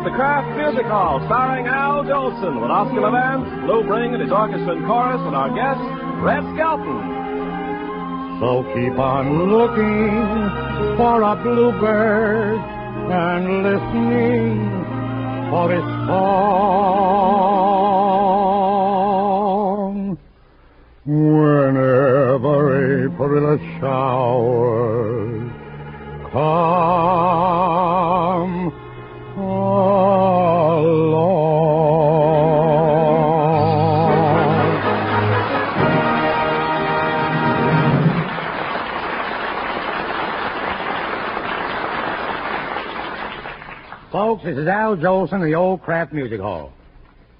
at the Kraft Music Hall, starring Al Jolson with Oscar Levant, Lou Bring and his orchestra and chorus, and our guest, Red Skelton. So keep on looking for a bluebird and listening for its song. Whenever April showers come along. Folks, this is Al Jolson of the old Kraft Music Hall.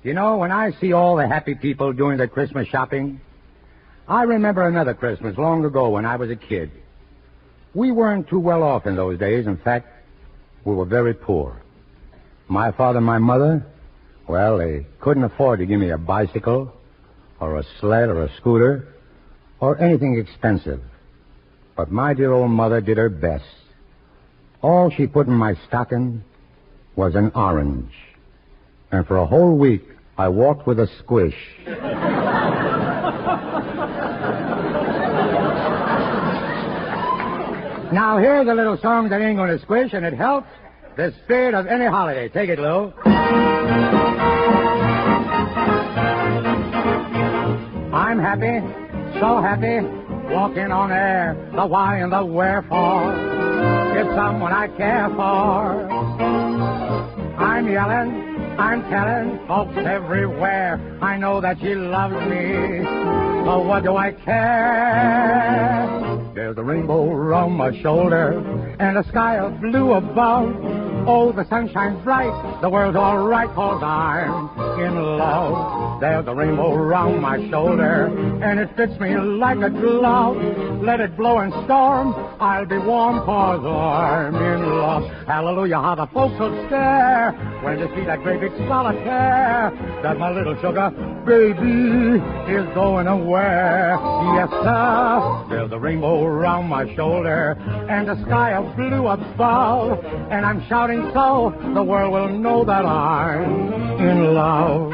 You know, when I see all the happy people doing their Christmas shopping, I remember another Christmas long ago when I was a kid. We weren't too well off in those days. In fact, we were very poor. My father and my mother, well, they couldn't afford to give me a bicycle or a sled or a scooter or anything expensive. But my dear old mother did her best. All she put in my stocking was an orange. And for a whole week, I walked with a squish. Now, here's a little song that ain't going to squish, and it helps the spirit of any holiday. Take it, Lou. I'm happy, so happy, walking on air, the why and the wherefore. It's someone I care for. I'm yelling, I'm telling folks everywhere, I know that she loves me, so what do I care? There's a rainbow around my shoulder and a sky of blue above. Oh, the sun shines bright, the world's all right, 'cause I'm in love. There's a rainbow around my shoulder and it fits me like a glove. Let it blow and storm, I'll be warm 'cause I'm in love. Hallelujah, how the folks will stare when they see that great big solitaire that my little sugar baby is going away. Yes, sir, there's a rainbow around my shoulder and a sky of blue above, and I'm shouting so the world will know that I'm in love.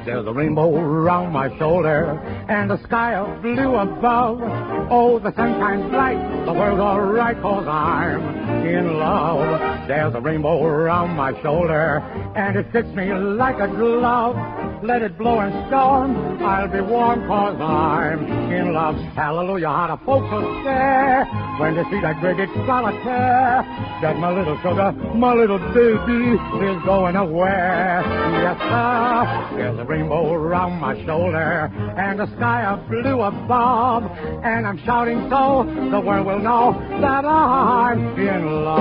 There's a rainbow around my shoulder and a sky of blue above. Oh, the sun shines bright, the world's all right, 'cause I'm in love. There's a rainbow around my shoulder and it fits me like a glove. Let it blow and storm, I'll be warm 'cause I'm in love. Hallelujah, how the folks will stare when they see that great big solitaire that my little sugar, my little baby is going away. Yes, sir, there's a rainbow around my shoulder and a sky of blue above, and I'm shouting so the world will know that I'm in love.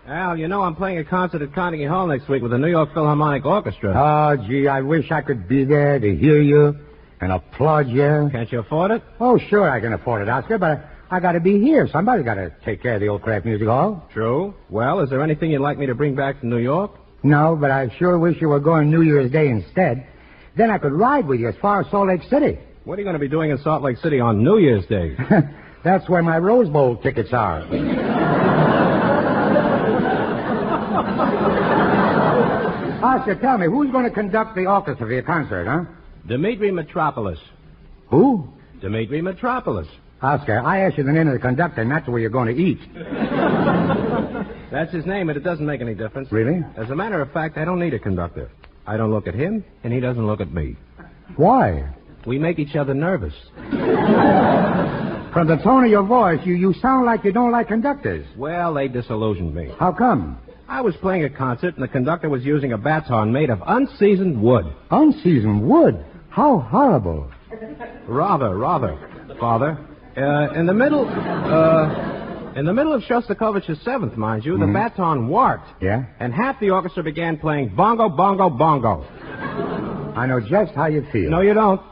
Al, you know I'm playing a concert at Carnegie Hall next week with the New York Philharmonic Orchestra. Oh, gee, I wish I could be there to hear you and applaud you. Can't you afford it? Oh, sure I can afford it, Oscar, but I got to be here. Somebody's got to take care of the old Kraft Music Hall. True. Well, is there anything you'd like me to bring back to New York? No, but I sure wish you were going New Year's Day instead. Then I could ride with you as far as Salt Lake City. What are you going to be doing in Salt Lake City on New Year's Day? That's where my Rose Bowl tickets are. Oscar, tell me, who's going to conduct the orchestra for your concert, huh? Dmitri Metropolis. Who? Dmitri Metropolis. Oscar, I asked you the name of the conductor, and that's where you're going to eat. That's his name, but it doesn't make any difference. Really? As a matter of fact, I don't need a conductor. I don't look at him, and he doesn't look at me. Why? We make each other nervous. From the tone of your voice, you sound like you don't like conductors. Well, they disillusioned me. How come? I was playing a concert, and the conductor was using a baton made of unseasoned wood. Unseasoned wood? How horrible. Rather, Father. In the middle of Shostakovich's Seventh, mind you, the baton warped. Yeah? And half the orchestra began playing bongo, bongo, bongo. I know just how you feel. No, you don't.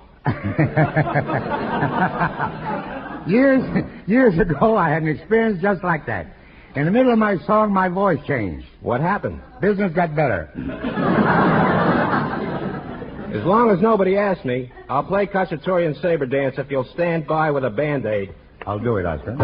Years ago, I had an experience just like that. In the middle of my song, my voice changed. What happened? Business got better. As long as nobody asks me, I'll play Cacciatorian Saber Dance if you'll stand by with a Band-Aid. I'll do it, Oscar.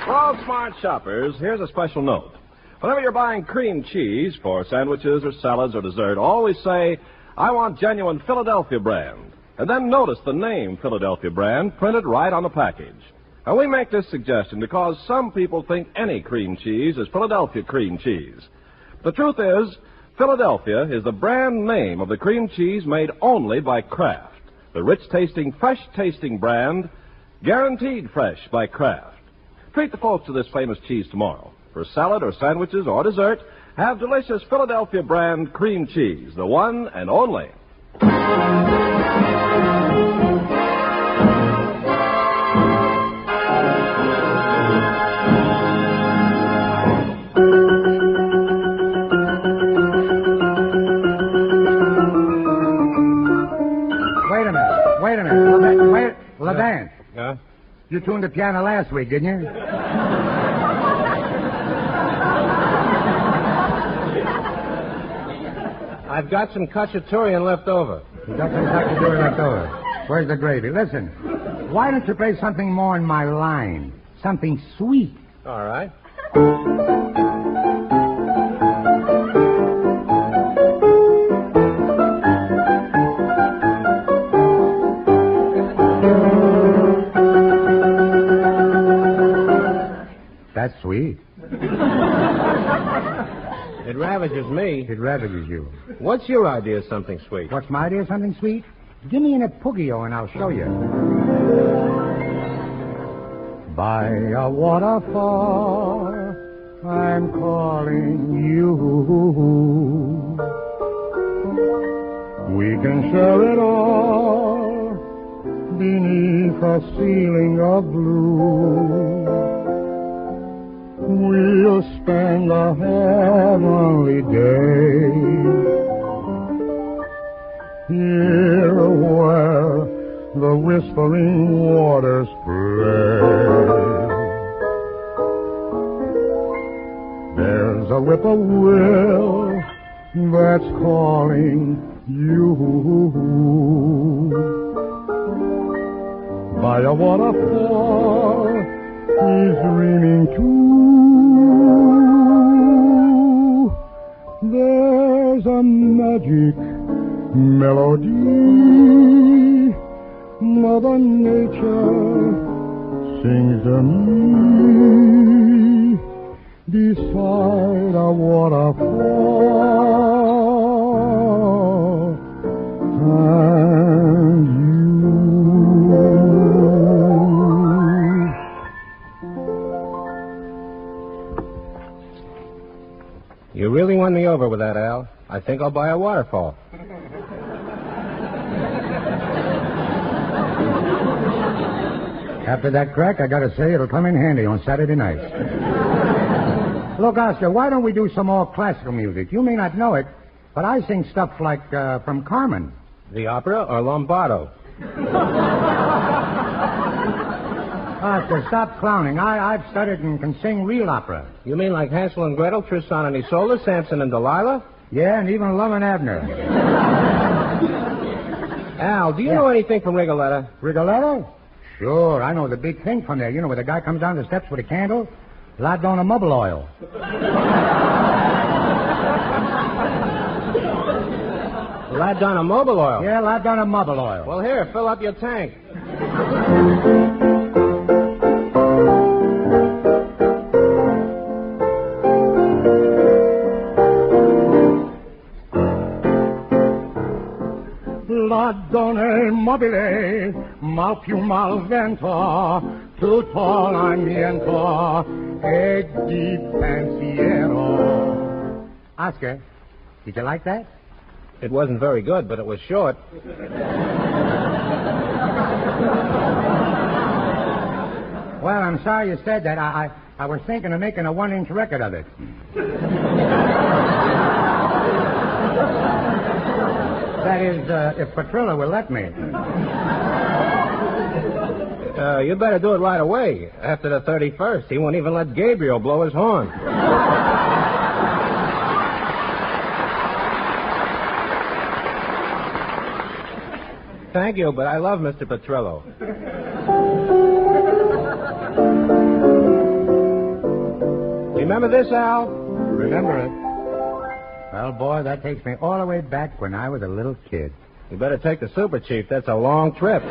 For all smart shoppers, here's a special note. Whenever you're buying cream cheese for sandwiches or salads or dessert, always say, I want genuine Philadelphia brand. And then notice the name Philadelphia brand printed right on the package. Now, we make this suggestion because some people think any cream cheese is Philadelphia cream cheese. The truth is, Philadelphia is the brand name of the cream cheese made only by Kraft, the rich-tasting, fresh-tasting brand, guaranteed fresh by Kraft. Treat the folks to this famous cheese tomorrow. For salad or sandwiches or dessert, have delicious Philadelphia brand cream cheese, the one and only. Wait a minute. LeVance. Huh? You tuned the piano last week, didn't you? I've got some Cacciatorian left over. You got some Cacciatorian left over. Where's the gravy? Listen, why don't you play something more in my line? Something sweet. All right. That's sweet. It ravages me. It ravages you. What's your idea of something sweet? What's my idea of something sweet? Give me an Epugio and I'll show you. By a waterfall, I'm calling you. We can share it all beneath a ceiling of blue. We'll spend a heavenly day here where the whispering waters play. There's a whippoorwill that's calling you. by a waterfall is dreaming too. There's a magic melody Mother Nature sings to me beside a waterfall and You really won me over with that, Al. I think I'll buy a waterfall. After that crack, I gotta say it'll come in handy on Saturday nights. Look, Oscar, why don't we do some more classical music? You may not know it, but I sing stuff like from Carmen. The opera or Lombardo? Oscar, stop clowning. I've studied and can sing real opera. You mean like Hansel and Gretel, Tristan and Isolde, Samson and Delilah? Yeah, and even Love and Abner. Al, do you know anything from Rigoletto? Rigoletto? Sure, I know the big thing from there. You know, where the guy comes down the steps with a candle, laid down a mobile oil. Laid down a mobile oil? Yeah, laid down a mobile oil. Well, here, fill up your tank. La donne mobile, mal più mal vento, tutto l'ambiento e di pensiero. Oscar, did you like that? It wasn't very good, but it was short. Well, I'm sorry you said that. I was thinking of making a 1-inch record of it. That is, if Petrillo will let me. You better do it right away. After the 31st, he won't even let Gabriel blow his horn. Thank you, but I love Mr. Petrillo. Remember this, Al? Remember it. Well, boy, that takes me all the way back when I was a little kid. You better take the Super Chief. That's a long trip.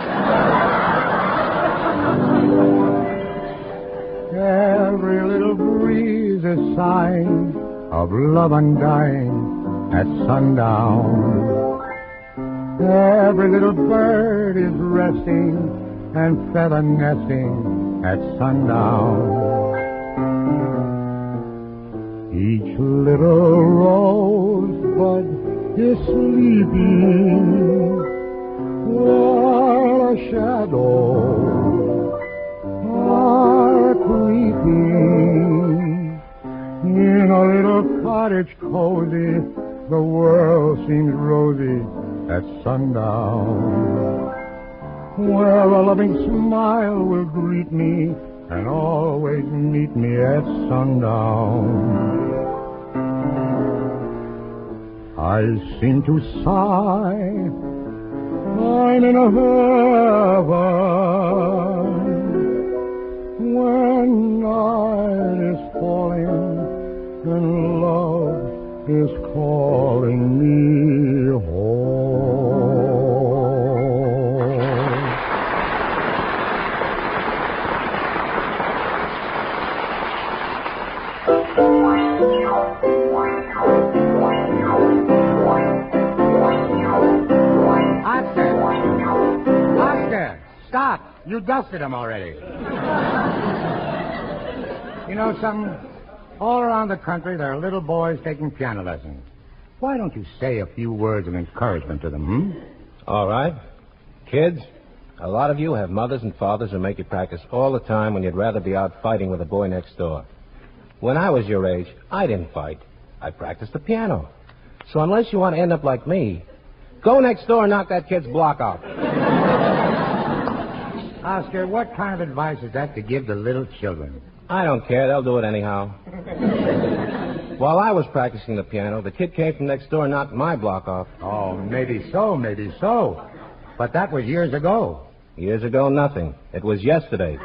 Every little breeze is sighing of love undying at sundown. Every little bird is resting and feather nesting at sundown. Each little rosebud is sleeping while a shadow are creeping. In a little cottage cozy, the world seems rosy at sundown, where a loving smile will greet me and always meet me at sundown. I seem to sigh, I'm in a heaven, when night is falling and love is calling me home. Oscar, stop. You dusted him already. You know something? All around the country, there are little boys taking piano lessons. Why don't you say a few words of encouragement to them, All right. Kids, a lot of you have mothers and fathers who make you practice all the time when you'd rather be out fighting with the boy next door. When I was your age, I didn't fight. I practiced the piano. So unless you want to end up like me, go next door and knock that kid's block out. Oscar, what kind of advice is that to give the little children? I don't care. They'll do it anyhow. While I was practicing the piano, the kid came from next door and knocked my block off. Oh, maybe so. But that was years ago. Years ago, nothing. It was yesterday.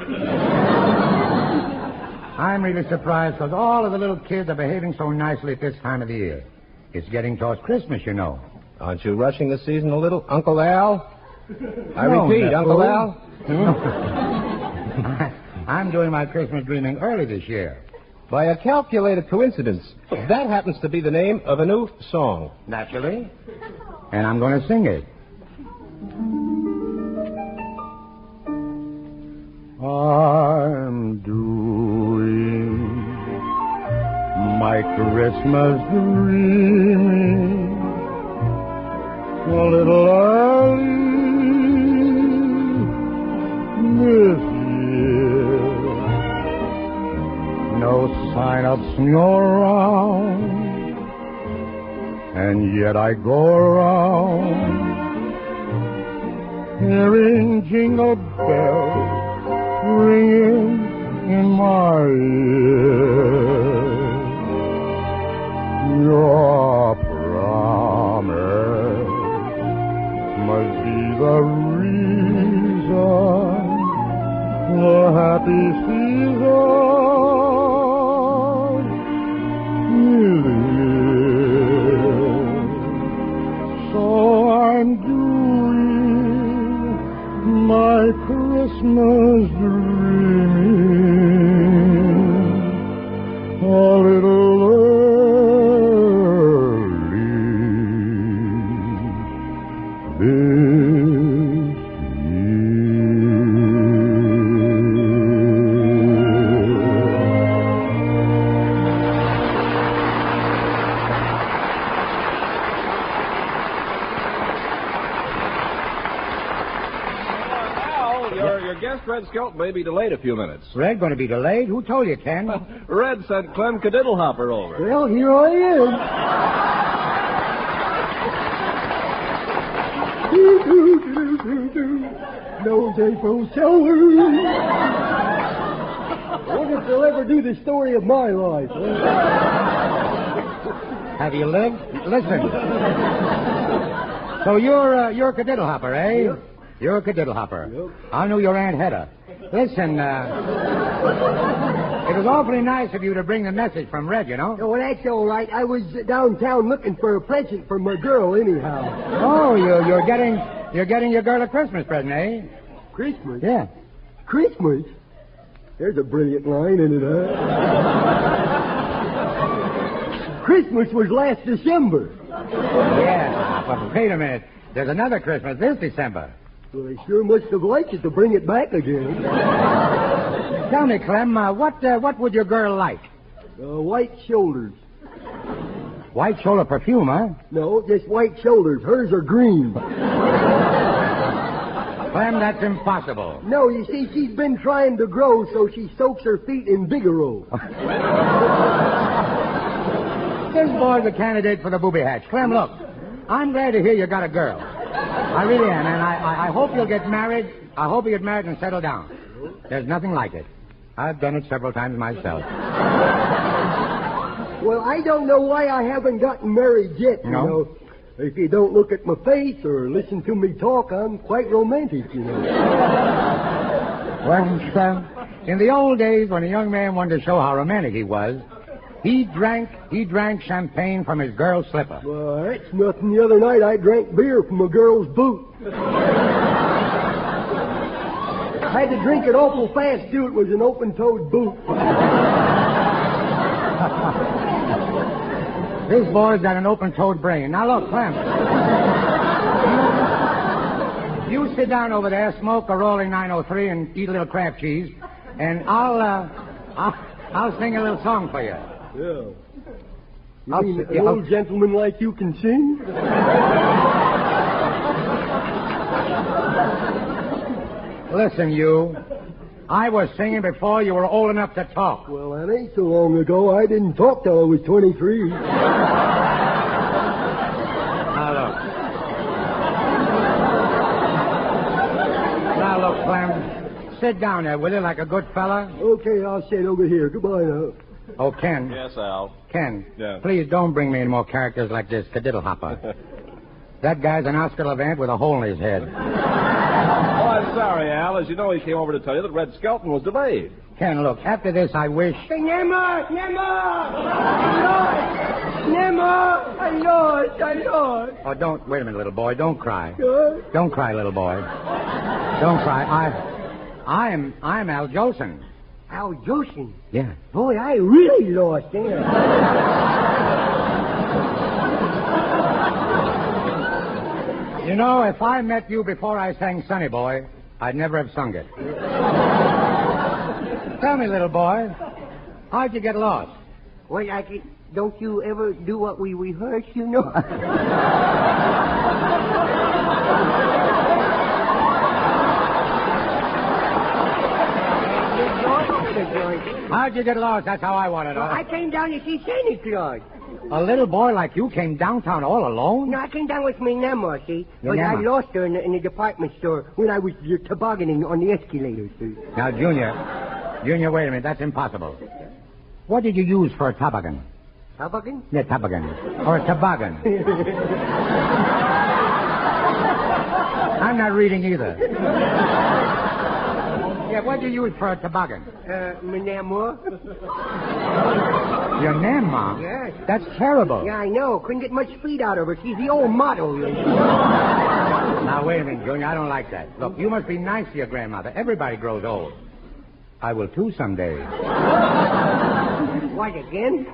I'm really surprised because all of the little kids are behaving so nicely at this time of the year. It's getting towards Christmas, you know. Aren't you rushing the season a little, Uncle Al? I No, repeat, Nephew. Uncle Al? I'm doing my Christmas dreaming early this year. By a calculated coincidence, that happens to be the name of a new song. Naturally. And I'm going to sing it. I'm doing my Christmas dreaming a little early this year. No sign of snow around, and yet I go around hearing jingle bells ringing in my ear. Your promise must be the reason the happy season is here. So I'm doing my Christmas dreaming a little early this Your guest, Red Skelton, may be delayed a few minutes. Red going to be delayed? Who told you, Ken? Red sent Clem Cadiddlehopper over. Well, here I am. No day for sour. I wonder if they'll ever do the story of my life. Have you lived? Listen. So you're a Cadiddlehopper, eh? Yep. You're a Cadiddlehopper. Yep. I knew your Aunt Hedda. Listen, it was awfully nice of you to bring the message from Red, you know. Oh, well, that's all right. I was downtown looking for a present for my girl, anyhow. Oh, you're getting your girl a Christmas present, eh? Christmas? Yeah. Christmas? There's a brilliant line in it, huh? Christmas was last December. Yeah, but wait a minute. There's another Christmas this December. Well, they sure must have liked it to bring it back again. Tell me, Clem, what would your girl like? White shoulders. White shoulder perfume, huh? No, just white shoulders. Hers are green. Clem, that's impossible. No, you see, she's been trying to grow, so she soaks her feet in Bigaro. This boy's a candidate for the booby hatch. Clem, look, I'm glad to hear you got a girl. I really am, and I hope you'll get married. I hope you get married and settle down. There's nothing like it. I've done it several times myself. Well, I don't know why I haven't gotten married yet, you No? know. If you don't look at my face or listen to me talk, I'm quite romantic, you know. Well, in the old days when a young man wanted to show how romantic he was, he drank champagne from his girl's slipper. Well, that's nothing. The other night I drank beer from a girl's boot. I had to drink it awful fast, too. It was an open-toed boot. This boy's got an open-toed brain. Now, look, Clem. You sit down over there, smoke a rolling 903, and eat a little Kraft cheese, and I'll sing a little song for you. Yeah. You mean an old gentleman like you can sing? Listen, you. I was singing before you were old enough to talk. Well, that ain't so long ago. I didn't talk till I was 23. Now, look, Clem. Sit down there, will you, like a good fella? Okay, I'll sit over here. Goodbye now. Oh, Ken. Yes, Al. Ken. Yeah. Please don't bring me any more characters like this Cadiddlehopper. That guy's an Oscar Levant with a hole in his head. Oh, I'm sorry, Al. As you know, he came over to tell you that Red Skelton was delayed. Ken, look, after this, I wish... Nemo! I lost. Oh, don't... Wait a minute, little boy. Don't cry. Sure. Don't cry, little boy. Don't cry. I'm Al Jolson. Al Jolson? Yeah. Boy, I really lost, ain't I? You know, if I met you before I sang Sonny Boy, I'd never have sung it. Tell me, little boy, how'd you get lost? Well, don't you ever do what we rehearse, you know? How'd you get lost? That's how I want to know. Well, I came down to see Santa Claus. A little boy like you came downtown all alone? No, I came down with my Nemo, see? Your But I Nemo? lost her in the department store when I was tobogganing on the escalator, see? Now, Junior, wait a minute. That's impossible. What did you use for a toboggan? Toboggan? Yeah, toboggan. Or a toboggan. I'm not reading either. Yeah, what did you use for a toboggan? My Nemo. Your Nemo? Yes. That's terrible. Yeah, I know. Couldn't get much speed out of her. She's the old model. Now, wait a minute, Junior. I don't like that. Look, you must be nice to your grandmother. Everybody grows old. I will, too, someday. What, again?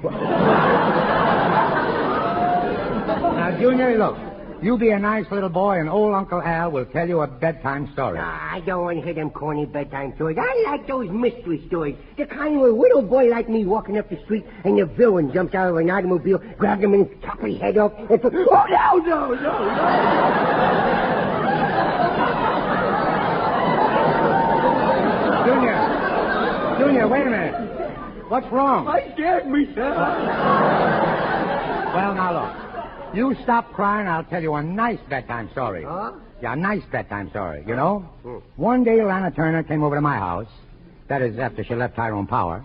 Now, Junior, look. You be a nice little boy, and old Uncle Al will tell you a bedtime story. I don't want to hear them corny bedtime stories. I like those mystery stories. The kind where a little boy like me walking up the street and the villain jumps out of an automobile, grabs him and chops his head off, and says, oh, no. Junior, wait a minute. What's wrong? I scared myself. Well, now, look. You stop crying, I'll tell you a nice bedtime story. Huh? Yeah, a nice bedtime story, you know? One day, Lana Turner came over to my house. That is, after she left Tyrone Power.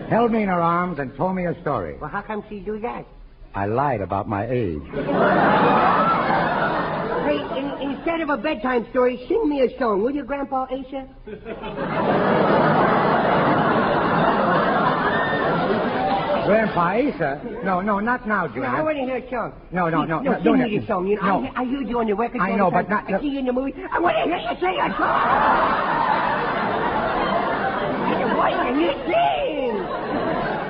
Held me in her arms and told me a story. Well, how come she do that? I lied about my age. Hey, instead of a bedtime story, sing me a song, will you, Grandpa Asa? Grandpa Asa? No, not now, Junior. No, I want to hear a song. No. Sing me a song. You know, No. I heard you on the record. I know, but not... I see you in the movie. I want to hear you sing a song. Why can you sing?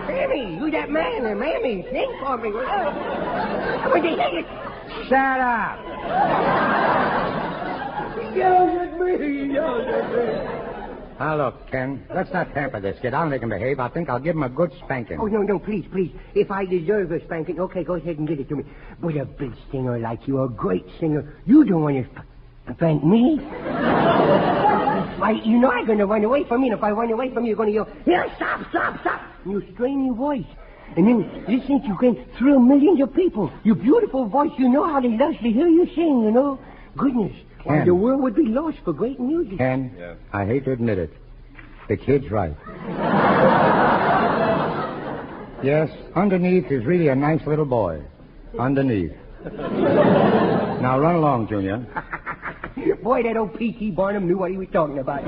Mammy, you that man there, Mammy. Sing for me. I want to hear you. Shut up. Yells at me. Now, look, Ken, let's not pamper this kid. I'll make him behave. I think I'll give him a good spanking. Oh, no, please. If I deserve a spanking, okay, go ahead and give it to me. But a big singer like you, a great singer, you don't want to spank me. You know I'm going to run away from you, and if I run away from you, you're going to yell, here, stop. And you strain your voice. And then listen, you can thrill millions of people. Your beautiful voice, you know how they love to hear you sing, you know. Goodness. Ken. The world would be lost for great music. Ken, Yeah. I hate to admit it. The kid's right. Yes, underneath is really a nice little boy. Underneath. Now run along, Junior. Boy, that old P.T. Barnum knew what he was talking about.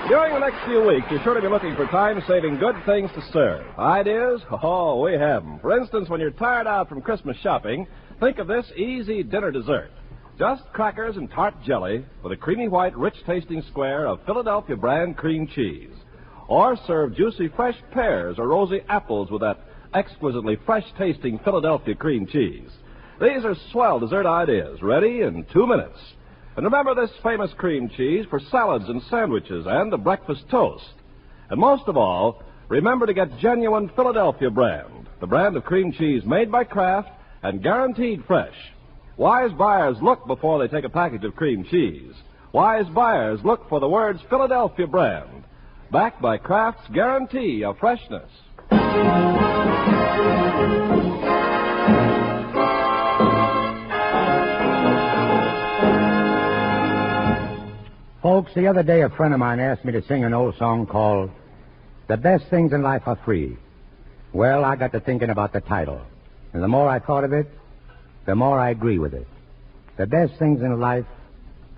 During the next few weeks, you're sure to be looking for time-saving good things to serve. Ideas? Oh, we have them. For instance, when you're tired out from Christmas shopping, think of this easy dinner dessert. Just crackers and tart jelly with a creamy white, rich-tasting square of Philadelphia brand cream cheese. Or serve juicy fresh pears or rosy apples with that exquisitely fresh-tasting Philadelphia cream cheese. These are swell dessert ideas, ready in 2 minutes. And remember this famous cream cheese for salads and sandwiches and a breakfast toast. And most of all, remember to get genuine Philadelphia brand, the brand of cream cheese made by Kraft and guaranteed fresh. Wise buyers look before they take a package of cream cheese. Wise buyers look for the words Philadelphia brand, backed by Kraft's guarantee of freshness. Folks, the other day a friend of mine asked me to sing an old song called The Best Things in Life Are Free. Well, I got to thinking about the title. And the more I thought of it, the more I agree with it. The best things in life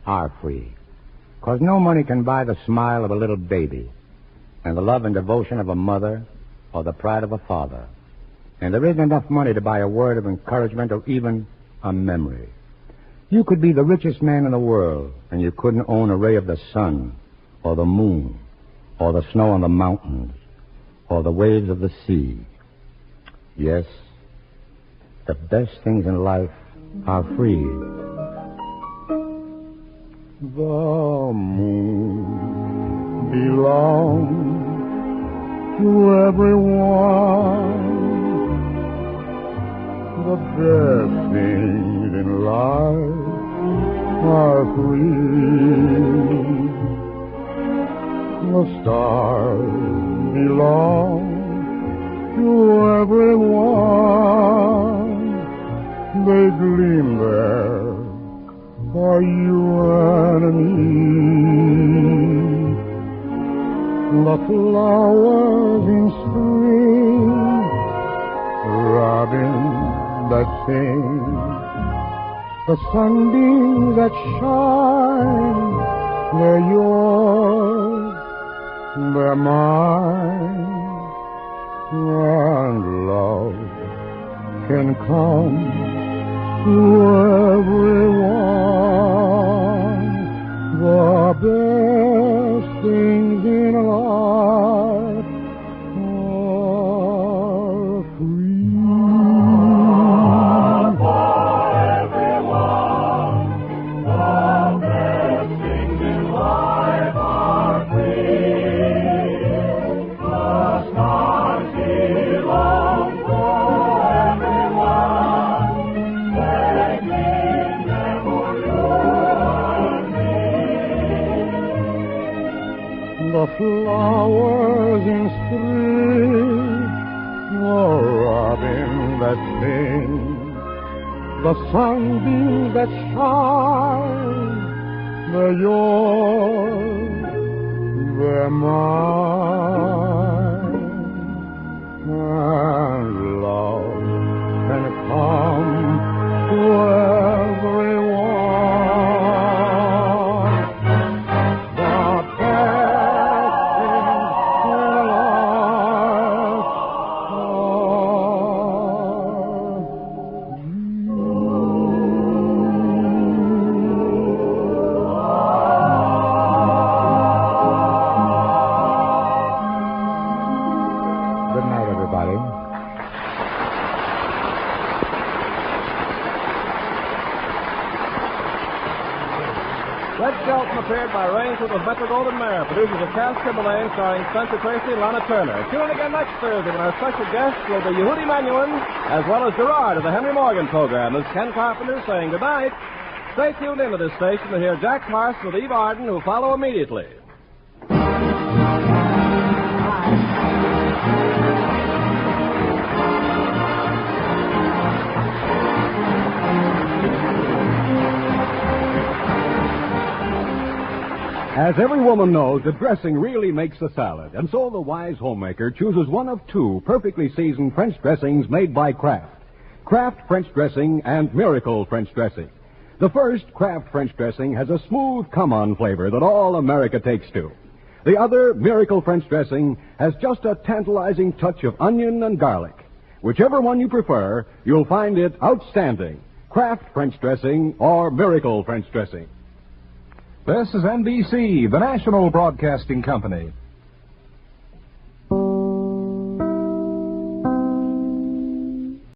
are free. 'Cause no money can buy the smile of a little baby, and the love and devotion of a mother, or the pride of a father. And there isn't enough money to buy a word of encouragement or even a memory. You could be the richest man in the world, and you couldn't own a ray of the sun, or the moon, or the snow on the mountains, or the waves of the sea. Yes, the best things in life are free. The moon belongs to everyone. The best things in life are free. The stars belong to everyone. They gleam there for you and me. The flowers in spring, robins that sing, the sunbeams that shine, they're yours, they're mine. And love can come to everyone. The best things in life are free. For everyone, the best things in life are free. The stars belong to everyone. They gleam there for you and me. The flowers in spring, the robin that sings, the sunbeams that shine, they're yours, they're mine. And love can come to everyone. The best things in life are Good night, everybody. Red Skelton appeared by Rains with the Metro-Goldwyn-Mayer, producers of Kraft, Timberlane, starring Spencer Tracy and Lana Turner. Tune in again next Thursday when our special guest will be Yehudi Menuhin, as well as Gerard of the Henry Morgan program. This is Ken Carpenter saying good night. Stay tuned into this station to hear Jack Parsons with Eve Arden, who follow immediately. As every woman knows, the dressing really makes the salad, and so the wise homemaker chooses one of two perfectly seasoned French dressings made by Kraft. Kraft French dressing and Miracle French dressing. The first, Kraft French dressing, has a smooth come-on flavor that all America takes to. The other, Miracle French dressing, has just a tantalizing touch of onion and garlic. Whichever one you prefer, you'll find it outstanding. Kraft French dressing or Miracle French dressing. This is NBC, the national broadcasting company.